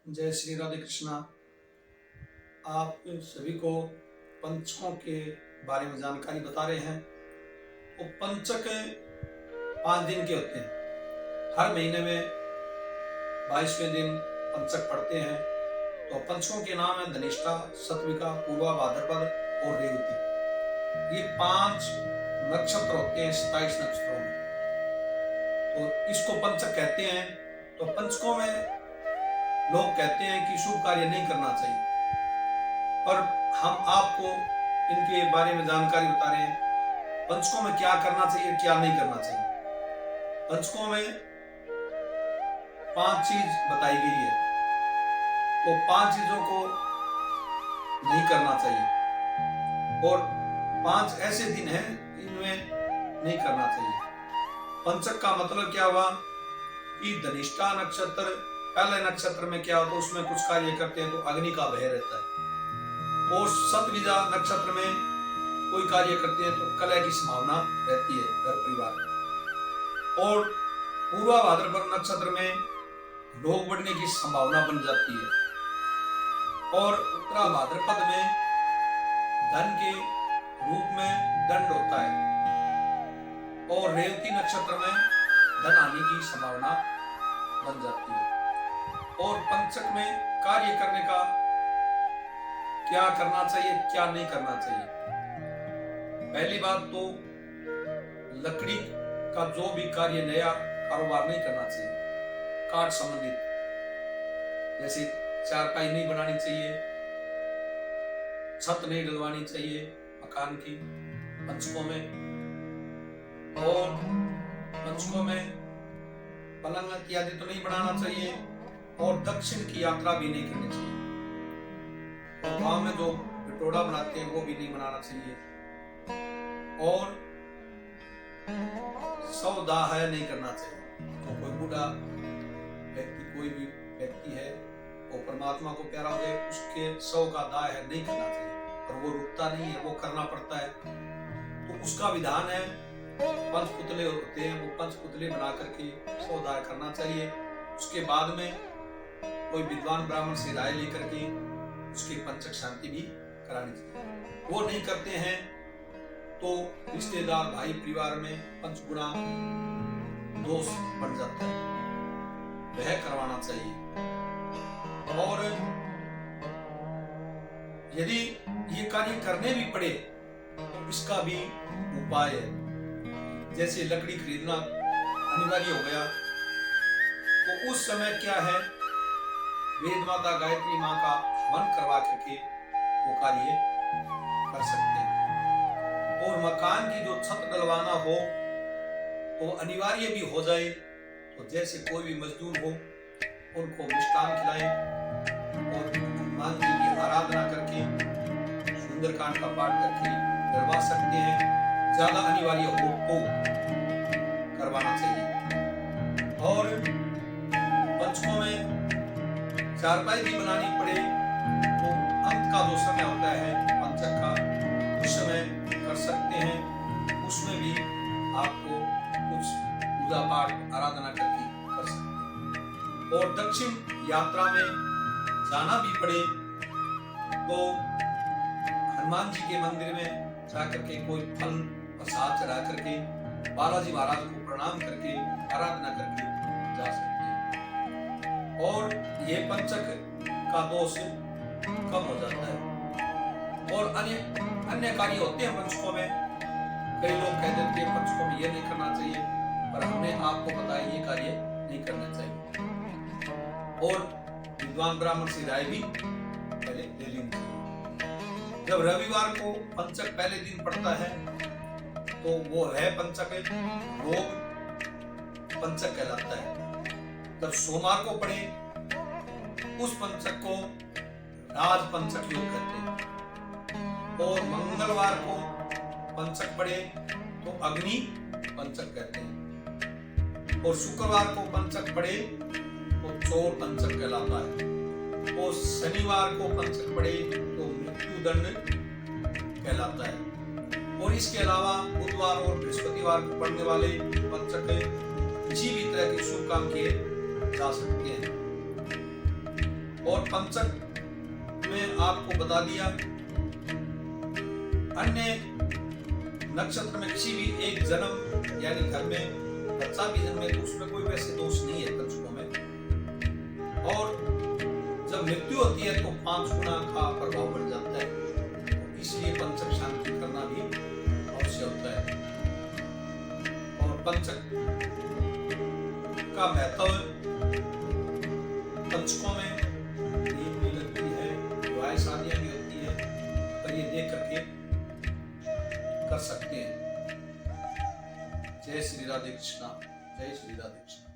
जय श्री राधे कृष्णा। आप सभी को पंचकों के बारे में जानकारी बता रहे हैं। तो पंचक 5 दिन के होते हैं। हर महीने में 22वें दिन पंचक पढ़ते हैं। तो पंचकों के नाम है धनिष्ठा, सतविका, पूर्वा, भाद्रपद और रेवती। ये 5 नक्षत्र होते हैं 27 नक्षत्रों में। तो इसको पंचक कहते हैं। तो पंचकों में लोग कहते हैं कि शुभ कार्य नहीं करना चाहिए, पर हम आपको इनके बारे में जानकारी बता रहे हैं। पंचकों में क्या करना चाहिए, क्या नहीं करना चाहिए। पंचकों में 5 चीज बताई गई है। तो 5 चीजों को नहीं करना चाहिए और 5 ऐसे दिन हैं इनमें नहीं करना चाहिए। पंचक का मतलब क्या हुआ कि धनिष्ठा नक्षत्र, पहले नक्षत्र में क्या होता है, उसमें कुछ कार्य करते हैं तो अग्नि का भय रहता है। और सतविजा नक्षत्र में कोई कार्य करते हैं तो कलह की संभावना रहती है घर परिवार में। और पूर्वा भाद्रपद नक्षत्र में रोग बढ़ने की संभावना बन जाती है। और उत्तरा भाद्रपद में धन के रूप में दंड होता है। और रेवती नक्षत्र में धन आने की संभावना बन जाती है। और पंचक में कार्य करने का क्या करना चाहिए, क्या नहीं करना चाहिए। पहली बात तो लकड़ी का जो भी कार्य, नया कारोबार नहीं करना चाहिए। काठ संबंधित, जैसे चारपाई नहीं बनानी चाहिए, छत नहीं डलवानी चाहिए मकान की पंचकों में। और पंचकों में पलंग इत्यादि तो नहीं बनाना चाहिए। और दक्षिण की यात्रा भी नहीं करनी चाहिए। और गांव में जो पिटोड़ा बनाते हैं वो भी नहीं बनाना चाहिए। और शवदाह नहीं करना चाहिए। तो कोई बूढ़ा व्यक्ति, कोई भी व्यक्ति है वो परमात्मा को प्यारा हो जाए, उसके शव का दाह नहीं करना चाहिए। और वो रुकता नहीं है, वो करना पड़ता है। तो उसका विधान है, पंचपुतले होते हैं, वो पंचपुतले बना करके शवदाह करना चाहिए। उसके बाद में कोई विद्वान ब्राह्मण से राय लेकर के उसकी पंचक शांति भी करानी चाहिए। वो नहीं करते हैं तो रिश्तेदार, भाई, परिवार में पंचगुणा दोष बढ़ जाता है, वह करवाना चाहिए। और यदि ये कार्य करने भी पड़े तो इसका भी उपाय है। जैसे लकड़ी खरीदना अनिवार्य हो गया तो उस समय क्या है, वेद माता गायत्री माँ का हवन करवा करके वो कार्य कर सकते हैं। और मकान की जो छत डलवाना हो तो अनिवार्य भी हो जाए तो जैसे कोई भी मजदूर हो उनको मिष्टान खिलाएं और हनुमान जी की आराधना करके, सुंदरकांड का पाठ करके डलवा सकते हैं। ज्यादा अनिवार्य हो तो करवाना चाहिए। और पंचकों में चारपाई भी बनानी पड़े तो अंत का जो समय होता है पंचक का, उस समय कर सकते हैं। उसमें भी आपको कुछ पूजा पाठ, आराधना करके कर सकते हैं। और दक्षिण यात्रा में जाना भी पड़े तो हनुमान जी के मंदिर में जाकर के कोई फल प्रसाद चढ़ा करके बालाजी महाराज को प्रणाम करके आराधना करके जा सकते हैं। और ये पंचक का दोष कम हो जाता है। और अन्य कार्य होते हैं पंचकों में। कई लोग कह देते हैं पंचकों में ये नहीं करना चाहिए, पर हमने आपको बताया ये कार्य नहीं करना चाहिए। और विद्वान ब्राह्मण से राय भी पहले ले लेनी चाहिए। जब रविवार को पंचक पहले दिन पड़ता है तो वो है पंचक रोग पंचक कहलाता है। जब सोमवार को पढ़े उस पंचक को राज पंचक योग कहते हैं। और मंगलवार को पंचक पढ़े तो अग्नि पंचक कहते हैं। और शुक्रवार को पंचक पढ़े तो चोर पंचक कहलाता है। और शनिवार को पंचक पढ़े तो मृत्युदंड कहलाता है। और इसके अलावा बुधवार और बृहस्पतिवार को पढ़ने वाले पंचक किसी भी तरह के शुभ काम किए जा सकते हैं। और पंचक में आपको बता दिया। अन्य नक्षत्र में किसी भी एक जन्म यानी घर में बच्चा भी जन्मे तो उसमें कोई वैसे दोष नहीं है पंचकों में। और जब मृत्यु होती है तो 5 गुना का प्रभाव बढ़ जाता है, तो इसलिए पंचक शांति करना भी अवश्य होता है। और पंचक का महत्व पंचकों में नींद भी लगती है, विवाह शादियां भी होती है, पर ये देख करके कर सकते हैं। जय श्री राधे कृष्णा, जय श्री राधे कृष्णा।